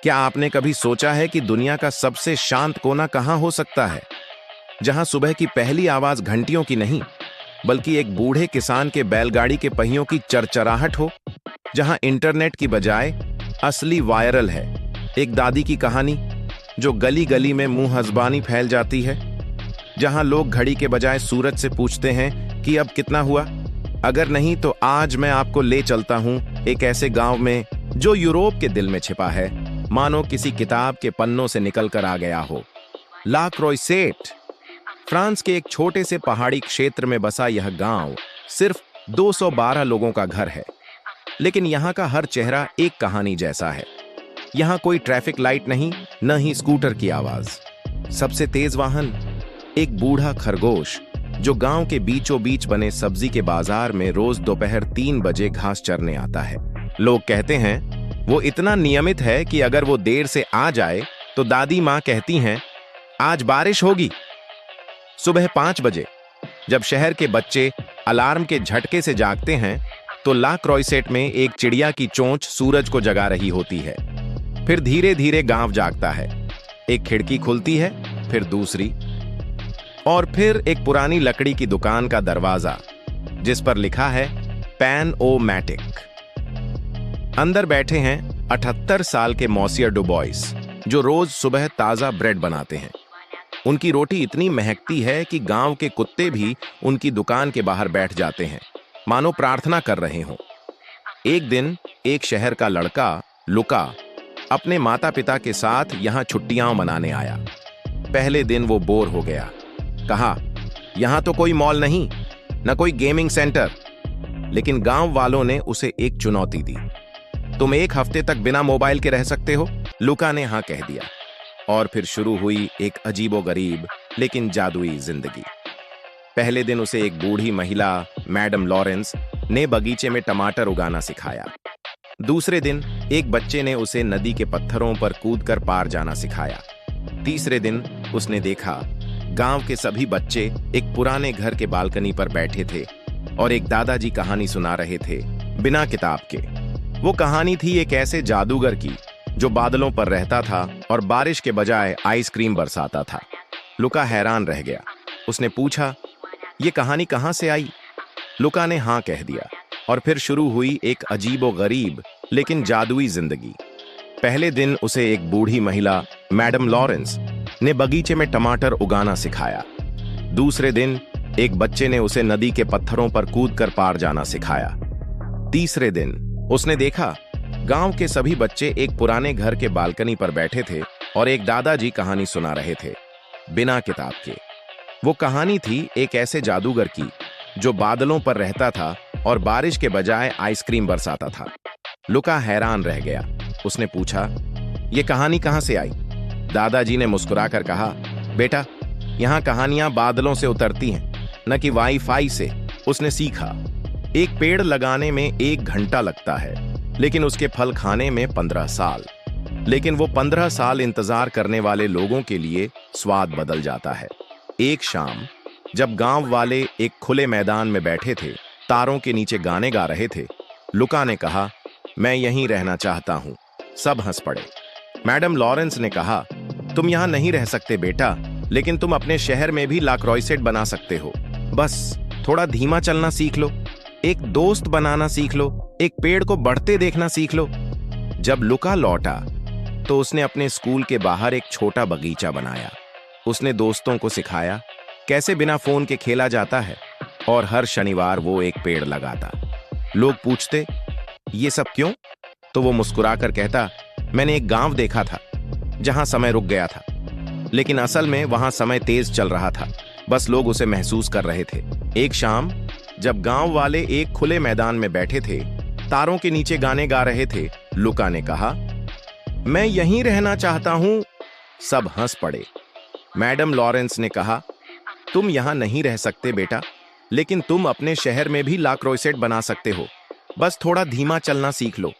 क्या आपने कभी सोचा है कि दुनिया का सबसे शांत कोना कहाँ हो सकता है? जहां सुबह की पहली आवाज घंटियों की नहीं, बल्कि एक बूढ़े किसान के बैलगाड़ी के पहियों की चरचराहट हो। जहां इंटरनेट की बजाय असली वायरल है एक दादी की कहानी जो गली गली में मुंह हजबानी फैल जाती है। जहां लोग घड़ी के बजाय सूरज से पूछते हैं कि अब कितना हुआ। अगर नहीं तो आज मैं आपको ले चलता हूं एक ऐसे गांव में जो यूरोप के दिल में छिपा है, मानो किसी किताब के पन्नों से निकलकर आ गया हो। ला क्रोइसेट, फ्रांस के एक छोटे से पहाड़ी क्षेत्र में बसा यह गांव सिर्फ 212 लोगों का घर है, लेकिन यहां का हर चेहरा एक कहानी जैसा है। यहां कोई ट्रैफिक लाइट नहीं, न ही स्कूटर की आवाज। सबसे तेज वाहन एक बूढ़ा खरगोश जो गांव के बीचों बीच बने सब्जी के बाजार में रोज दोपहर 3 बजे घास चरने आता है। लोग कहते हैं वो इतना नियमित है कि अगर वो देर से आ जाए तो दादी माँ कहती हैं आज बारिश होगी। सुबह 5 बजे जब शहर के बच्चे अलार्म के झटके से जागते हैं तो ला क्रोइसेट में एक चिड़िया की चोंच सूरज को जगा रही होती है। फिर धीरे धीरे गांव जागता है। एक खिड़की खुलती है, फिर दूसरी, और फिर एक पुरानी लकड़ी की दुकान का दरवाजा जिस पर लिखा है पैन ओ मैटिक। अंदर बैठे हैं 78 साल के मौसियर डुबॉइस जो रोज सुबह ताजा ब्रेड बनाते हैं। उनकी रोटी इतनी महकती है कि गांव के कुत्ते भी उनकी दुकान के बाहर बैठ जाते हैं, मानो प्रार्थना कर रहे हों। एक दिन एक शहर का लड़का लुका अपने माता पिता के साथ यहां छुट्टियां मनाने आया। पहले दिन वो बोर हो गया। कहा यहां तो कोई मॉल नहीं, न कोई गेमिंग सेंटर। लेकिन गांव वालों ने उसे एक चुनौती दी। तुम 1 हफ्ते तक बिना मोबाइल के रह सकते हो? लुका ने हां कह दिया। और फिर शुरू हुई एक अजीबोगरीब लेकिन जादुई जिंदगी। पहले दिन उसे एक बूढ़ी महिला मैडम लॉरेंस ने बगीचे में टमाटर उगाना सिखाया। दूसरे दिन एक बच्चे ने उसे नदी के पत्थरों पर कूदकर पार जाना सिखाया। तीसरे दिन उसने देखा गांव के सभी बच्चे एक पुराने घर के बालकनी पर बैठे थे और एक दादाजी कहानी सुना रहे थे बिना किताब के। वो कहानी थी एक ऐसे जादूगर की जो बादलों पर रहता था और बारिश के बजाय आइसक्रीम बरसाता था। लुका हैरान रह गया। उसने पूछा ये कहानी कहां से आई? लुका ने हां कह दिया। और फिर शुरू हुई एक अजीबोगरीब लेकिन जादुई जिंदगी। पहले दिन उसे एक बूढ़ी महिला मैडम लॉरेंस ने बगीचे में टमाटर उगाना सिखाया। दूसरे दिन एक बच्चे ने उसे नदी के पत्थरों पर कूदकर पार जाना सिखाया। तीसरे दिन उसने देखा गांव के सभी बच्चे एक पुराने घर के बालकनी पर बैठे थे और एक दादाजी कहानी सुना रहे थे बिना किताब के। वो कहानी थी एक ऐसे जादूगर की जो बादलों पर रहता था और बारिश के बजाय आइसक्रीम बरसाता था। लुका हैरान रह गया। उसने पूछा ये कहानी कहां से आई? दादाजी ने मुस्कुराकर कहा बेटा, यहां कहानियां बादलों से उतरती हैं, न कि वाईफाई से। उसने सीखा एक पेड़ लगाने में 1 घंटा लगता है, लेकिन उसके फल खाने में 15 साल। लेकिन वो 15 साल इंतजार करने वाले लोगों के लिए स्वाद बदल जाता है। एक शाम जब गांव वाले एक खुले मैदान में बैठे थे, तारों के नीचे गाने गा रहे थे, लुका ने कहा मैं यहीं रहना चाहता हूं। सब हंस पड़े। मैडम लॉरेंस ने कहा तुम यहां नहीं रह सकते बेटा, लेकिन तुम अपने शहर में भी ला क्रोइसेट बना सकते हो। बस थोड़ा धीमा चलना सीख लो, एक दोस्त बनाना सीख लो, एक पेड़ को बढ़ते देखना सीख लो। जब लुका लौटा तो उसने अपने स्कूल के बाहर एक छोटा बगीचा बनाया। उसने दोस्तों को सिखाया कैसे बिना फोन के खेला जाता है और हर शनिवार वो एक पेड़ लगाता। लोग पूछते ये सब क्यों? तो वो मुस्कुराकर कहता मैंने एक गांव देखा था जहां समय रुक गया था, लेकिन असल में वहां समय तेज चल रहा था, बस लोग उसे महसूस कर रहे थे। एक शाम जब गांव वाले एक खुले मैदान में बैठे थे, तारों के नीचे गाने गा रहे थे, लुका ने कहा मैं यहीं रहना चाहता हूं। सब हंस पड़े। मैडम लॉरेंस ने कहा तुम यहां नहीं रह सकते बेटा, लेकिन तुम अपने शहर में भी ला क्रोइसेट बना सकते हो। बस थोड़ा धीमा चलना सीख लो,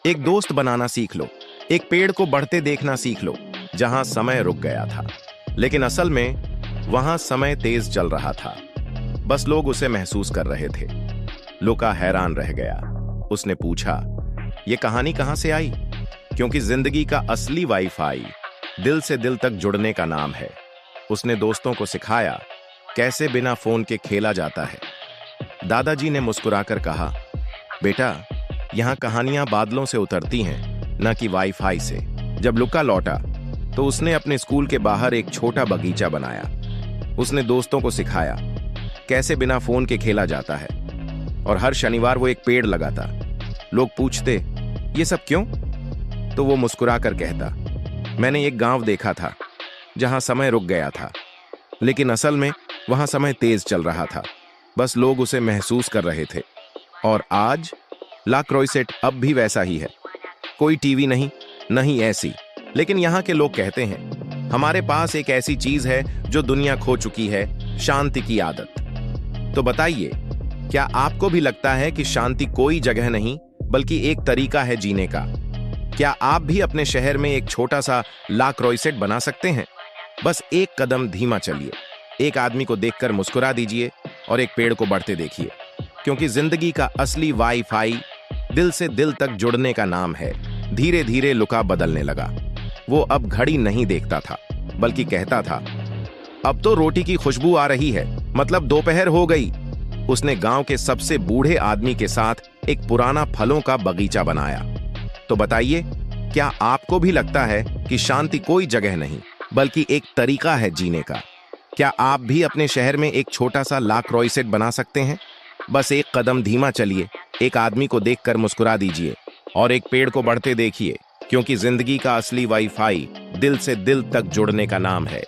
एक दोस्त बनाना सीख लो, एक पेड़ को बढ़ते देखना सीख लो। जहां समय रुक गया था, लेकिन असल में वहां समय तेज चल रहा था, बस लोग उसे महसूस कर रहे थे। लुका हैरान रह गया। उसने पूछा ये कहानी कहां से आई? क्योंकि जिंदगी का असली वाईफाई दिल से दिल तक जुड़ने का नाम है। उसने दोस्तों को सिखाया कैसे बिना फोन के खेला जाता है। दादाजी ने मुस्कुराकर कहा, बेटा, यहाँ कहानियां बादलों से उतरती हैं, न कि वाईफाई से। जब लुका लौटा तो उसने अपने स्कूल के बाहर एक छोटा बगीचा बनाया। उसने दोस्तों को सिखाया कैसे बिना फोन के खेला जाता है और हर शनिवार वो एक पेड़ लगाता। लोग पूछते, ये सब क्यों? तो वो मुस्कुराकर कहता, मैंने एक गांव देखा था जहां समय रुक गया था, लेकिन असल में वहां समय तेज चल रहा था, बस लोग उसे महसूस कर रहे थे। और आज ला क्रॉइसेट अब भी वैसा ही है। कोई टीवी नहीं, नहीं ऐसी, लेकिन यहाँ के लोग कहते हैं हमारे पास एक ऐसी चीज है जो दुनिया खो चुकी है, शांति की आदत। तो बताइए, क्या आपको भी लगता है कि शांति कोई जगह नहीं बल्कि एक तरीका है जीने का? क्या आप भी अपने शहर में एक छोटा सा ला क्रॉइसेट बना सकते हैं? बस एक कदम धीमा चलिए, एक आदमी को देखकर मुस्कुरा दीजिए और एक पेड़ को बढ़ते देखिए, क्योंकि जिंदगी का असली वाईफाई दिल से दिल तक जुड़ने का नाम है। धीरे धीरे लुका बदलने लगा। वो अब घड़ी नहीं देखता था, बल्कि कहता था, अब तो रोटी की खुशबू आ रही है, मतलब दोपहर हो गई। उसने गांव के सबसे बूढ़े आदमी के साथ एक पुराना फलों का बगीचा बनाया। तो बताइए, क्या आपको भी लगता है कि शांति कोई जगह नहीं बल्कि एक तरीका है जीने का? क्या आप भी अपने शहर में एक छोटा सा ला क्रॉइसेट बना सकते हैं? बस एक कदम धीमा चलिए, एक आदमी को देखकर मुस्कुरा दीजिए और एक पेड़ को बढ़ते देखिए, क्योंकि जिंदगी का असली वाईफाई दिल से दिल तक जुड़ने का नाम है।